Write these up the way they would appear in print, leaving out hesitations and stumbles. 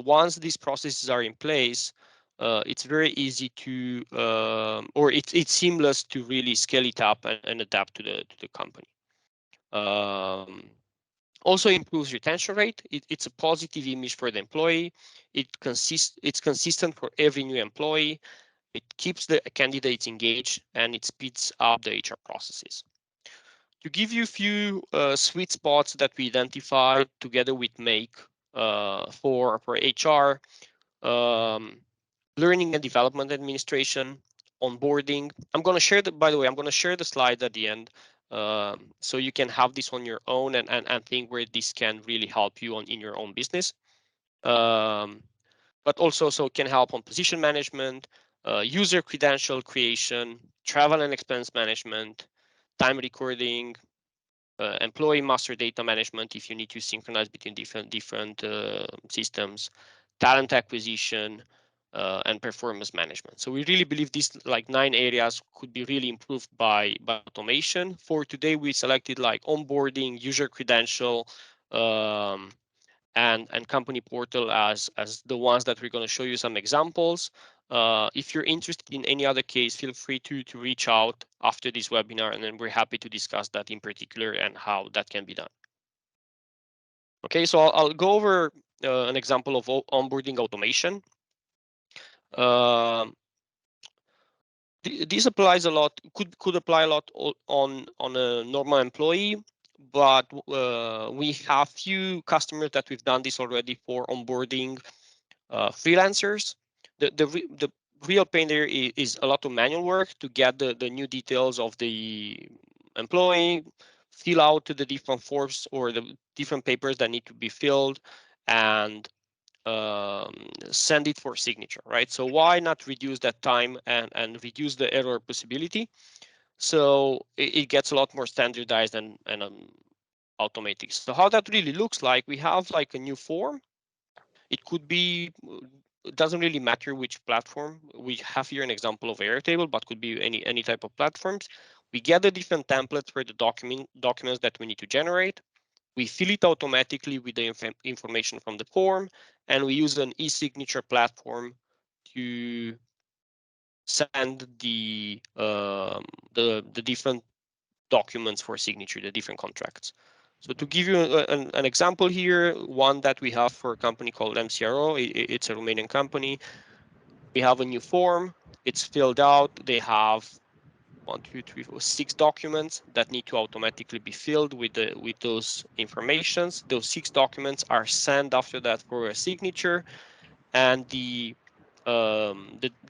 once these processes are in place, it's very easy to, or it's seamless to really scale it up and adapt to the company. Also improves retention rate. It's a positive image for the employee. It's consistent for every new employee. It keeps the candidates engaged, and it speeds up the HR processes. To give you a few sweet spots that we identified together with Make for HR, learning and development administration, onboarding. I'm going to share the, by the way, I'm going to share the slides at the end, so you can have this on your own and think where this can really help you in your own business. But also so it can help on position management, user credential creation, travel and expense management, time recording, employee master data management if you need to synchronize between different systems, talent acquisition, and performance management. So we really believe these like 9 areas could be really improved by automation. For today, we selected like onboarding, user credential, and company portal as the ones that we're going to show you some examples. If you're interested in any other case, feel free to reach out after this webinar, and then we're happy to discuss that in particular and how that can be done. Okay, so I'll go over an example of onboarding automation. This applies a lot, could apply a lot on a normal employee, but we have few customers that we've done this already for onboarding freelancers. The real pain there is a lot of manual work to get the new details of the employee, fill out the different forms or the different papers that need to be filled, and send it for signature, right? So why not reduce that time and reduce the error possibility? So it gets a lot more standardized and automatic. So how that really looks like, we have like a new form. It could be, it doesn't really matter which platform. We have here an example of Airtable, but could be any type of platforms. We get the different templates for the documents that we need to generate. We fill it automatically with the information from the form, and we use an e-signature platform to send the different documents for signature, the different contracts. So to give you an example here, one that we have for a company called MCRO, it's a Romanian company. We have a new form. It's filled out. They have 1, 2, 3, 4, 6 documents that need to automatically be filled with those informations. Those 6 documents are sent after that for a signature, and the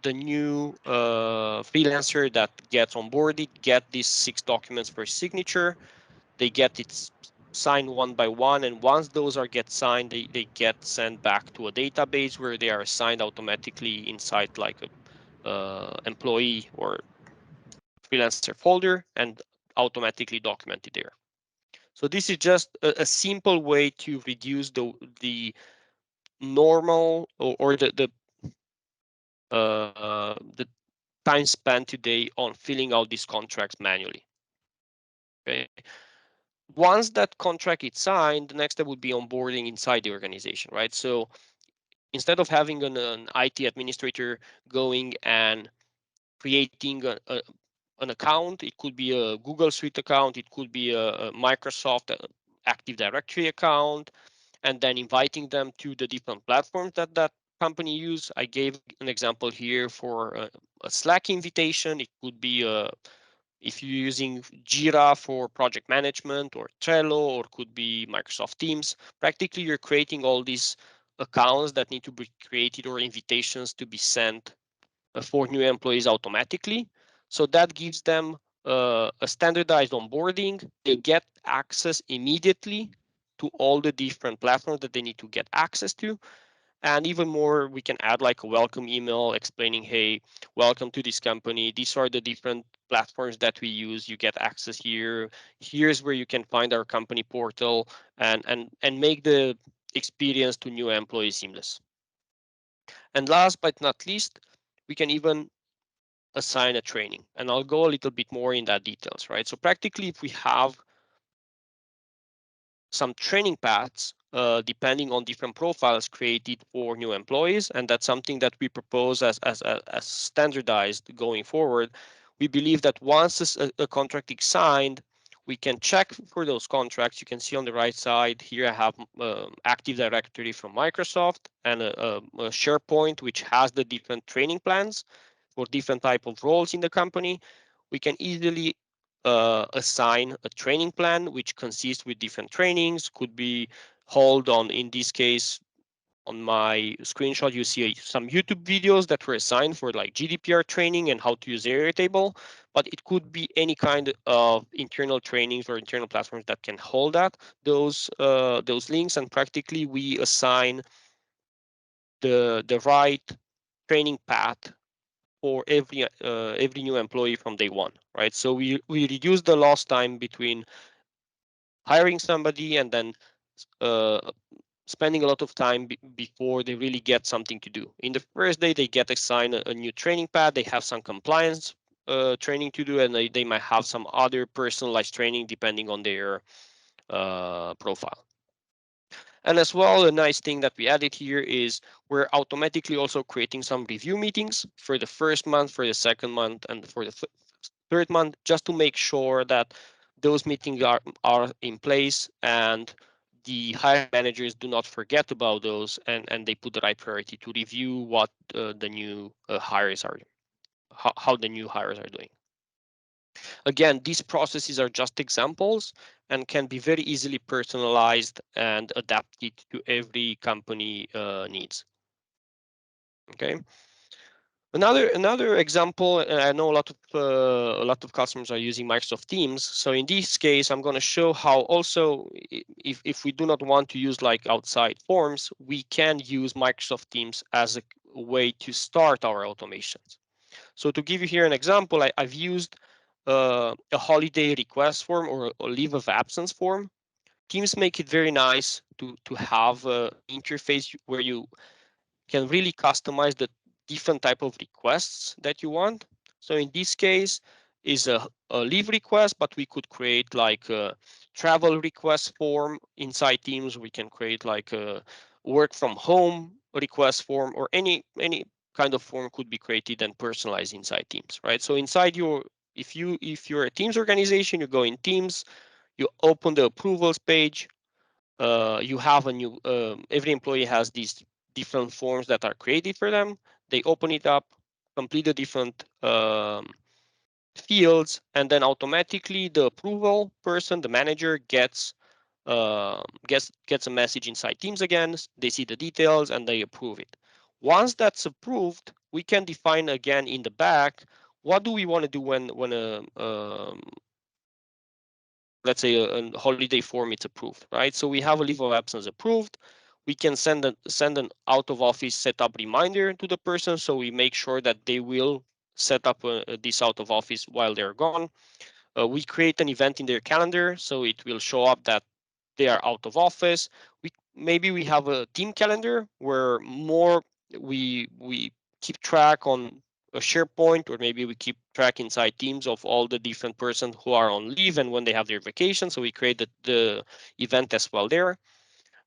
new freelancer that gets onboarded get these 6 documents for signature. They get it signed one by one, and once those get signed, they get sent back to a database where they are assigned automatically inside like a employee or freelancer folder and automatically documented there. So this is just a simple way to reduce the normal or the time spent today on filling out these contracts manually. Okay. Once that contract is signed, the next step would be onboarding inside the organization, right? So instead of having an IT administrator going and creating an account, it could be a Google Suite account, it could be a Microsoft Active Directory account, and then inviting them to the different platforms that company use. I gave an example here for a Slack invitation. It could be if you're using Jira for project management, or Trello, or could be Microsoft Teams. Practically, you're creating all these accounts that need to be created or invitations to be sent for new employees automatically. So that gives them a standardized onboarding. They get access immediately to all the different platforms that they need to get access to. And even more, we can add like a welcome email explaining, hey, welcome to this company. These are the different platforms that we use. You get access here. Here's where you can find our company portal, and make the experience to new employees seamless. And last but not least, we can even assign a training, and I'll go a little bit more in that details, right? So practically, if we have some training paths depending on different profiles created for new employees, and that's something that we propose as standardized going forward. We believe that once a contract is signed, we can check for those contracts. You can see on the right side here I have Active Directory from Microsoft and a SharePoint which has the different training plans for different type of roles in the company. We can easily assign a training plan which consists with different trainings. Could be hold on, in this case on my screenshot you see some YouTube videos that were assigned for like GDPR training and how to use Airtable, but it could be any kind of internal trainings or internal platforms that can hold that those links, and practically we assign the right training path for every new employee from day one, right? So we reduce the lost time between hiring somebody and then uh, spending a lot of time before they really get something to do. In the first day, they get assigned a new training pad. They have some compliance training to do, and they might have some other personalized training depending on their profile. And as well, a nice thing that we added here is we're automatically also creating some review meetings for the first month, for the second month, and for the third month, just to make sure that those meetings are in place and the hiring managers do not forget about those, and they put the right priority to review what the new hires are, how the new hires are doing. Again, these processes are just examples and can be very easily personalized and adapted to every company needs. Okay. Another example, and I know a lot of customers are using Microsoft Teams. So in this case, I'm going to show how also if we do not want to use like outside forms, we can use Microsoft Teams as a way to start our automations. So to give you here an example, I've used a holiday request form or a leave of absence form. Teams make it very nice to have an interface where you can really customize the different type of requests that you want. So in this case is a leave request, but we could create like a travel request form inside Teams. We can create like a work from home request form, or any kind of form could be created and personalized inside Teams, right? So inside your, if you're a Teams organization, you go in Teams, you open the approvals page, you have a new, every employee has these different forms that are created for them. They open it up, complete the different fields, and then automatically the approval person, the manager, gets a message inside Teams again. They see the details and they approve it. Once that's approved, we can define again in the back what do we want to do when a let's say a holiday form is approved, right? So we have a leave of absence approved. We can send an out of office setup reminder to the person, so we make sure that they will set up this out of office while they're gone. We create an event in their calendar, so it will show up that they are out of office. Maybe we have a team calendar where more we keep track on a SharePoint, or maybe we keep track inside Teams of all the different persons who are on leave and when they have their vacation. So we create the event as well there.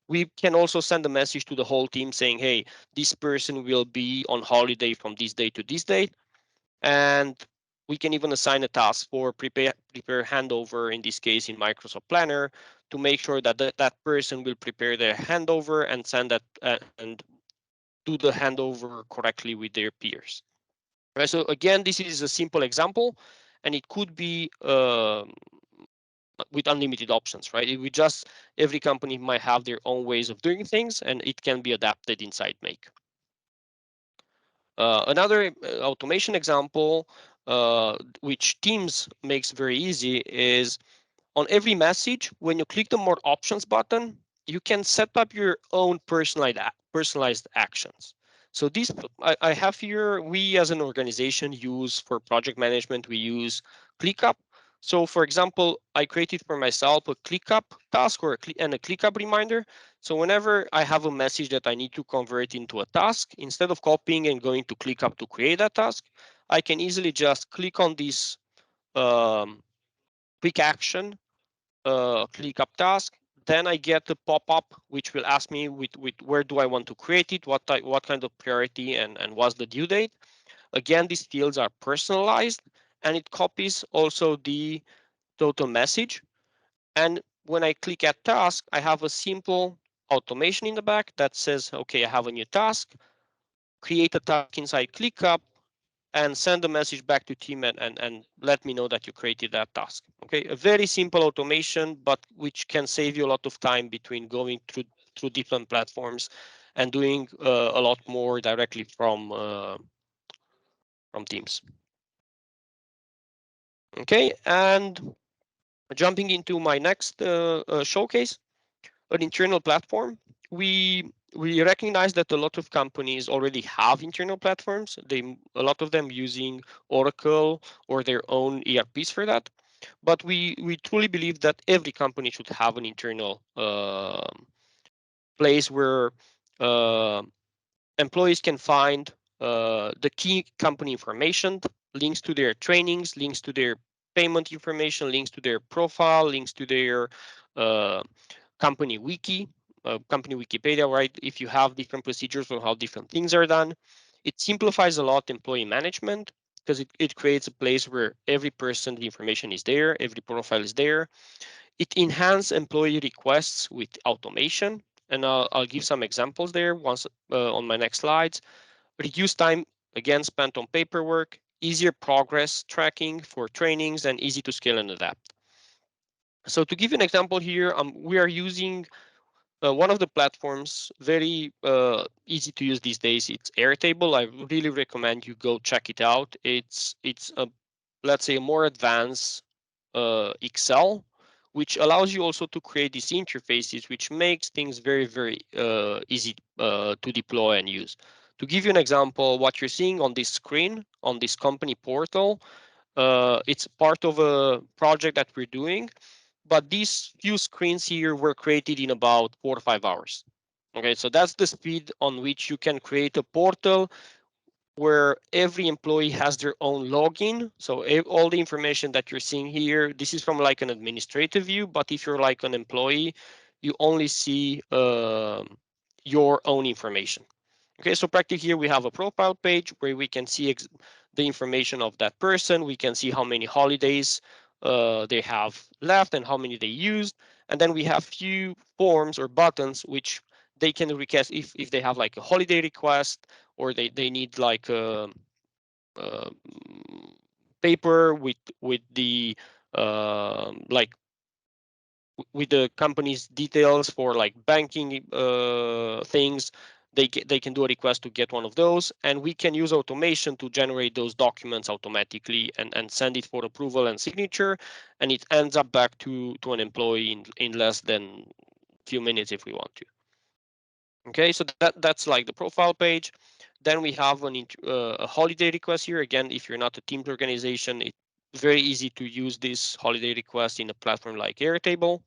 We can also send a message to the whole team saying, hey, this person will be on holiday from this date to this date. And we can even assign a task for prepare handover, in this case in Microsoft Planner, to make sure that that person will prepare their handover and send that and do the handover correctly with their peers. Right. So again, this is a simple example, and it could be with unlimited options, right? We just, every company might have their own ways of doing things, and it can be adapted inside Make. Another automation example, which Teams makes very easy, is on every message, when you click the more options button, you can set up your own personalized actions. So this, I have here, we as an organization use for project management, we use ClickUp. So for example, I created for myself a ClickUp task and a ClickUp reminder. So whenever I have a message that I need to convert into a task, instead of copying and going to ClickUp to create that task, I can easily just click on this quick action ClickUp task, Then I get the pop-up, which will ask me with where do I want to create it, what kind of priority, and what's the due date. Again, these fields are personalized, and it copies also the total message. And when I click add task, I have a simple automation in the back that says, okay, I have a new task, create a task inside ClickUp, and send a message back to team and let me know that you created that task. Okay, a very simple automation, but which can save you a lot of time between going through different platforms and doing a lot more directly from Teams. Okay, and jumping into my next showcase, an internal platform. We recognize that a lot of companies already have internal platforms. A lot of them using Oracle or their own ERPs for that. But we truly believe that every company should have an internal place where uh, employees can find the key company information, links to their trainings, links to their payment information, links to their profile, links to their uh, company wiki, company Wikipedia, right? If you have different procedures for how different things are done, it simplifies a lot employee management because it creates a place where every person, the information is there, every profile is there. It enhances employee requests with automation. And I'll give some examples there once on my next slides. Reduce time, again, spent on paperwork, easier progress tracking for trainings, and easy to scale and adapt. So to give you an example here, we are using one of the platforms, very easy to use these days. It's Airtable. I really recommend you go check it out. It's a, let's say, a more advanced Excel, which allows you also to create these interfaces, which makes things very, very easy to deploy and use. To give you an example, what you're seeing on this screen, on this company portal, it's part of a project that we're doing, but these few screens here were created in about 4 or 5 hours. Okay, so that's the speed on which you can create a portal where every employee has their own login. So all the information that you're seeing here, this is from like an administrative view, but if you're like an employee, you only see your own information. Okay, so practically here we have a profile page where we can see the information of that person. We can see how many holidays they have left and how many they used. And then we have few forms or buttons which they can request if they have like a holiday request or they need like a paper with the like with the company's details for like banking things. They can do a request to get one of those, and we can use automation to generate those documents automatically and send it for approval and signature, and it ends up back to an employee in less than few minutes if we want to. Okay, so that's like the profile page. Then we have a holiday request here. Again, if you're not a Teams organization, it's very easy to use this holiday request in a platform like Airtable.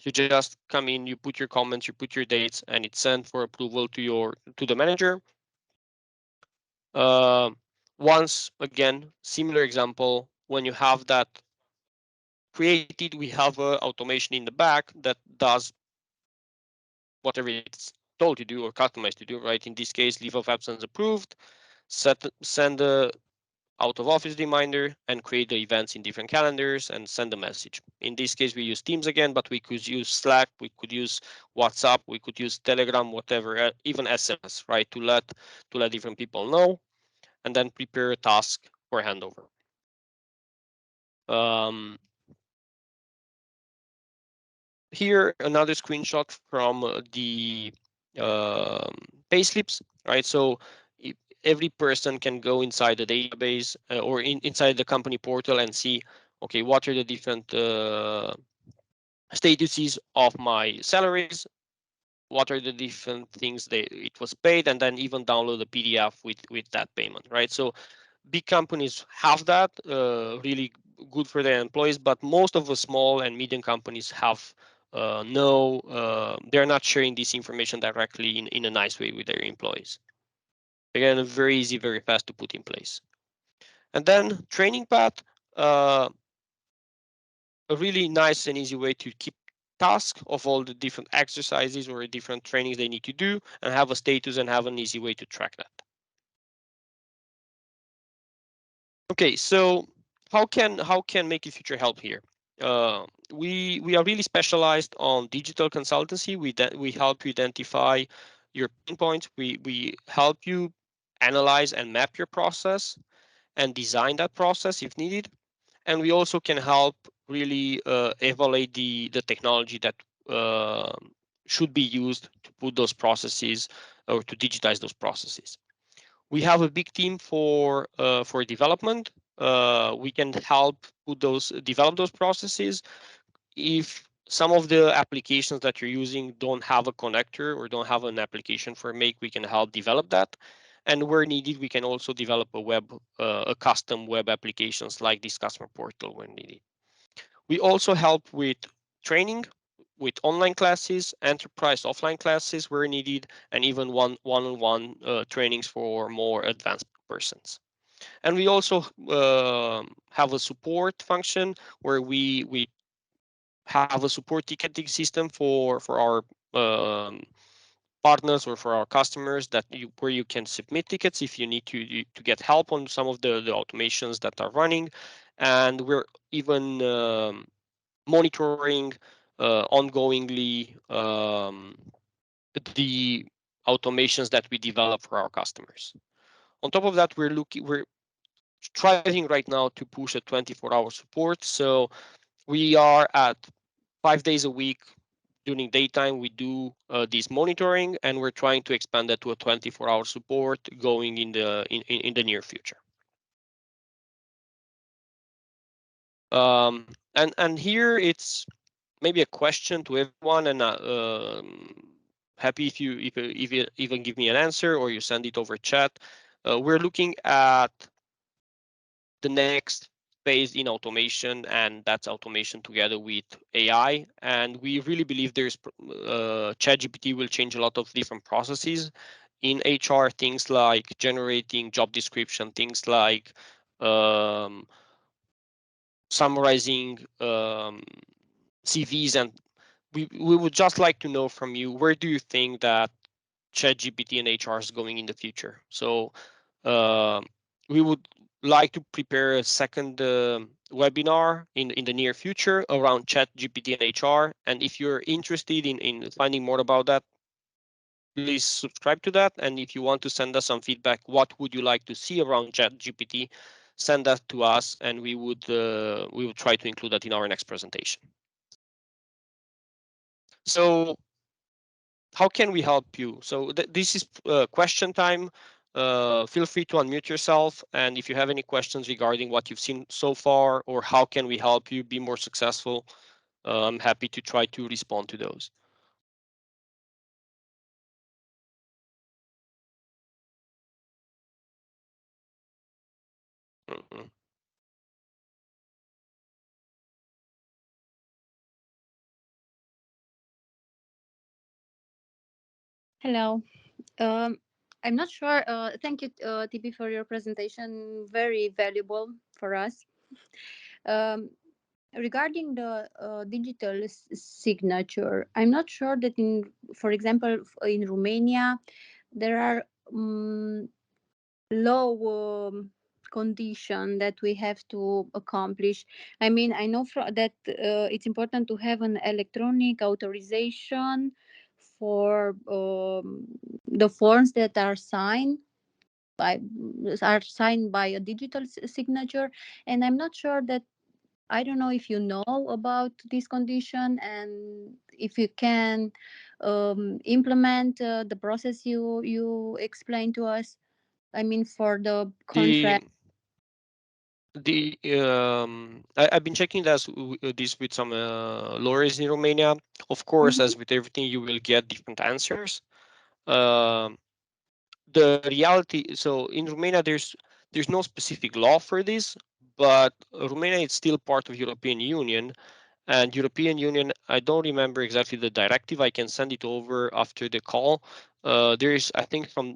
You just come in, you put your comments, you put your dates, and it's sent for approval to the manager. Uh, Once again, similar example, when you have that created, we have a automation in the back that does whatever it's told to do or customized to do, right? In this case, leave of absence approved, send a out of office reminder and create the events in different calendars and send a message. In this case, we use Teams again, but we could use Slack, we could use WhatsApp, we could use Telegram, whatever, even SMS, right? To let different people know and then prepare a task for handover. Here, another screenshot from the payslips, right? So every person can go inside the database or inside the company portal and see, okay, what are the different statuses of my salaries, what are the different things it was paid, and then even download a PDF with that payment, right? So big companies have that, really good for their employees, but most of the small and medium companies have no, they're not sharing this information directly in a nice way with their employees. Again, very easy, very fast to put in place. And then training path, a really nice and easy way to keep task of all the different exercises or different trainings they need to do, and have a status and have an easy way to track that. Okay, so how can Make It Future help here? We are really specialized on digital consultancy. We help you identify your pain points. We help you analyze and map your process and design that process if needed. And we also can help really evaluate the technology that uh, should be used to put those processes or to digitize those processes. We have a big team for development. We can help develop those processes. If some of the applications that you're using don't have a connector or don't have an application for Make, we can help develop that. And where needed, we can also develop a custom web applications like this customer portal when needed. We also help with training, with online classes, enterprise offline classes where needed, and even one-on-one trainings for more advanced persons. And we also have a support function where we have a support ticketing system for our partners or for our customers where you can submit tickets if you need to get help on some of the automations that are running. And we're even monitoring ongoingly the automations that we develop for our customers. On top of that, we're striving right now to push a 24-hour support. So we are at 5 days a week during daytime. We do this monitoring, and we're trying to expand that to a 24-hour support going in the near future. And here it's maybe a question to everyone, and happy if you even give me an answer or you send it over chat. We're looking at the next phase in automation, and that's automation together with AI. And we really believe ChatGPT will change a lot of different processes in HR, things like generating job description, things like um, summarizing CVs. And we would just like to know from you, where do you think that ChatGPT and HR is going in the future? So uh, we would like to prepare a second webinar in the near future around ChatGPT and HR. And if you're interested in finding more about that, please subscribe to that. And if you want to send us some feedback, what would you like to see around ChatGPT, send that to us, and we would try to include that in our next presentation. So how can we help you? So this is question time. Feel free to unmute yourself, and if you have any questions regarding what you've seen so far or how can we help you be more successful, I'm happy to try to respond to those. Mhm. Hello. Um, I'm not sure. Thank you, TP, for your presentation. Very valuable for us. Um, Regarding the digital signature, I'm not sure that for example, in Romania, there are low condition that we have to accomplish. I mean, I know that it's important to have an electronic authorization for the forms that by are signed by a digital signature. And I'm not sure that, I don't know if you know about this condition, and if you can implement the process you explained to us. I mean, for the The contract. I've been checking this with some lawyers in Romania. Of course, Mhm. as with everything, you will get different answers. Um, the reality, so in Romania, there's no specific law for this, but Romania is still part of European Union. And European Union, I don't remember exactly the directive. I can send it over after the call. There is, I think, from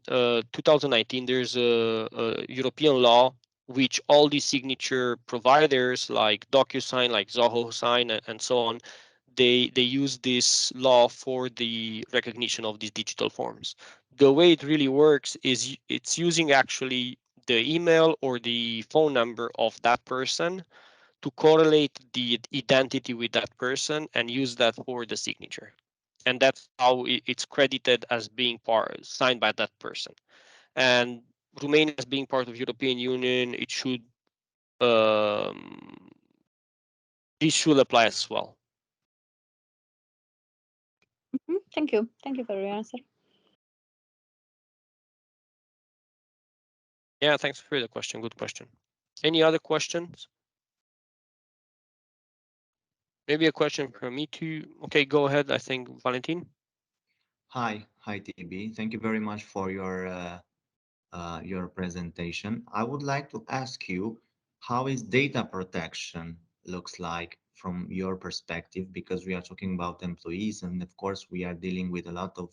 2019, there's a European law which all these signature providers like DocuSign, like Zoho Sign, and so on, they use this law for the recognition of these digital forms. The way it really works is it's using actually the email or the phone number of that person to correlate the identity with that person and use that for the signature. And that's how it's credited as being signed by that person. And Romania as being part of European Union, it should um, this should apply as well. Thank you. Thank you for your answer. Yeah, thanks for the question. Good question. Any other questions? Maybe a question for me too. Okay, go ahead. I think Valentin. Hi, TB. Thank you very much for your presentation. I would like to ask you, how is data protection looks like from your perspective? Because we are talking about employees, and of course, we are dealing with a lot of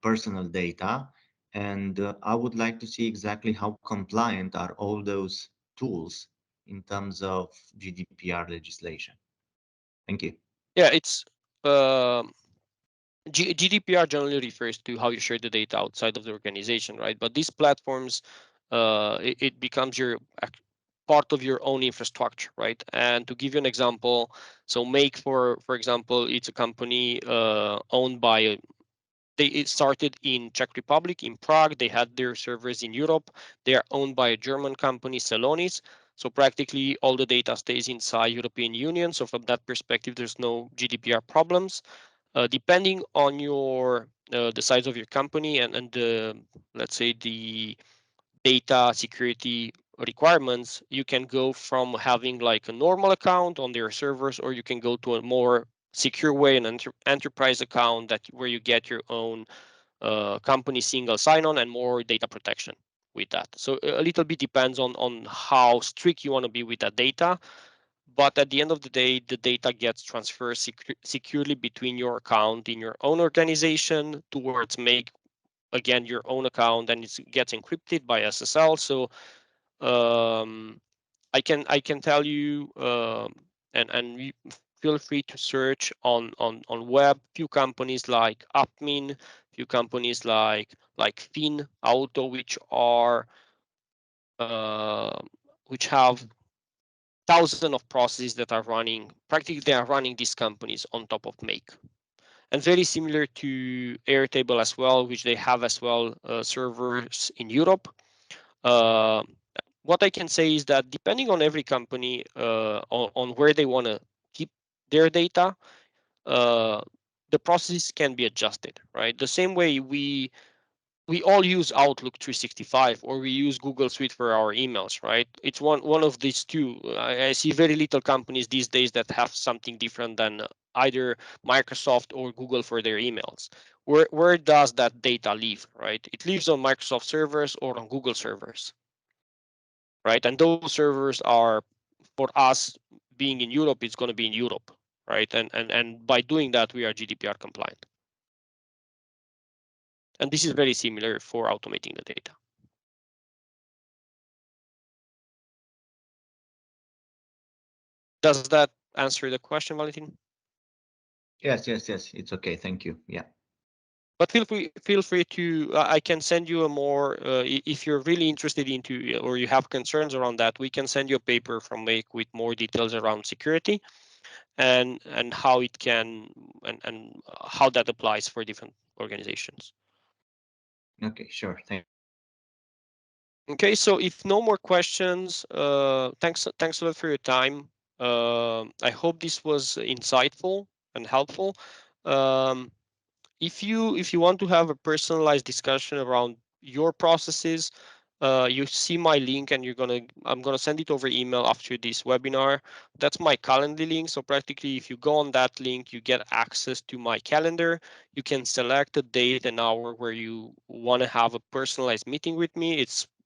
personal data. And I would like to see exactly how compliant are all those tools in terms of GDPR legislation. Thank you. Yeah, it's um GDPR generally refers to how you share the data outside of the organization, right? But these platforms, it becomes your part of your own infrastructure, right? And to give you an example, so Make, for example, it's a company owned by it started in Czech Republic, in Prague. They had their servers in Europe. They are owned by a German company, Celonis. So practically all the data stays inside European Union. So from that perspective, there's no GDPR problems. Depending on your the size of your company and the, let's say, the data security requirements, you can go from having like a normal account on their servers, or you can go to a more secure way, an enterprise account that where you get your own company single sign-on and more data protection with that. So a little bit depends on how strict you want to be with that data. But at the end of the day, the data gets transferred securely between your account in your own organization towards Make, again, your own account, and it gets encrypted by SSL. So um, I can tell you, and you feel free to search on web. Few companies like Apmin, few companies like Fin Auto, uh, which have thousands of processes that are running. Practically, they are running these companies on top of Make. And very similar to Airtable as well, which they have as well servers in Europe. Uh, what I can say is that depending on every company on where they want to keep their data, uh, the processes can be adjusted, right? The same way we all use Outlook 365 or we use Google Suite for our emails, right? It's one of these two. I see very little companies these days that have something different than either Microsoft or Google for their emails. Where does that data live, right? It lives on Microsoft servers or on Google servers, right? And those servers are, for us being in Europe, it's going to be in Europe, right? And by doing that, we are GDPR compliant. And this is very similar for automating the data. Does that answer the question, Valentin? Yes. It's okay. Thank you. Yeah. But feel free to I can send you a more if you're really interested into or you have concerns around that, we can send you a paper from Make with more details around security and how it can and how that applies for different organizations. Okay, sure. Okay, so if no more questions, thanks a lot for your time. I hope this was insightful and helpful. Um, if you want to have a personalized discussion around your processes, you see my link and I'm gonna send it over email after this webinar. That's my calendar link. So practically if you go on that link, you get access to my calendar. You can select a date and hour where you want to have a personalized meeting with me.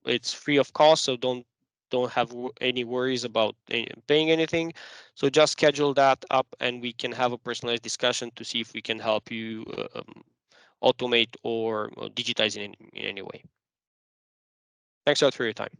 It's free of cost, so don't have any worries about paying anything. So just schedule that up and we can have a personalized discussion to see if we can help you automate or digitize in any way. Thanks a lot for your time.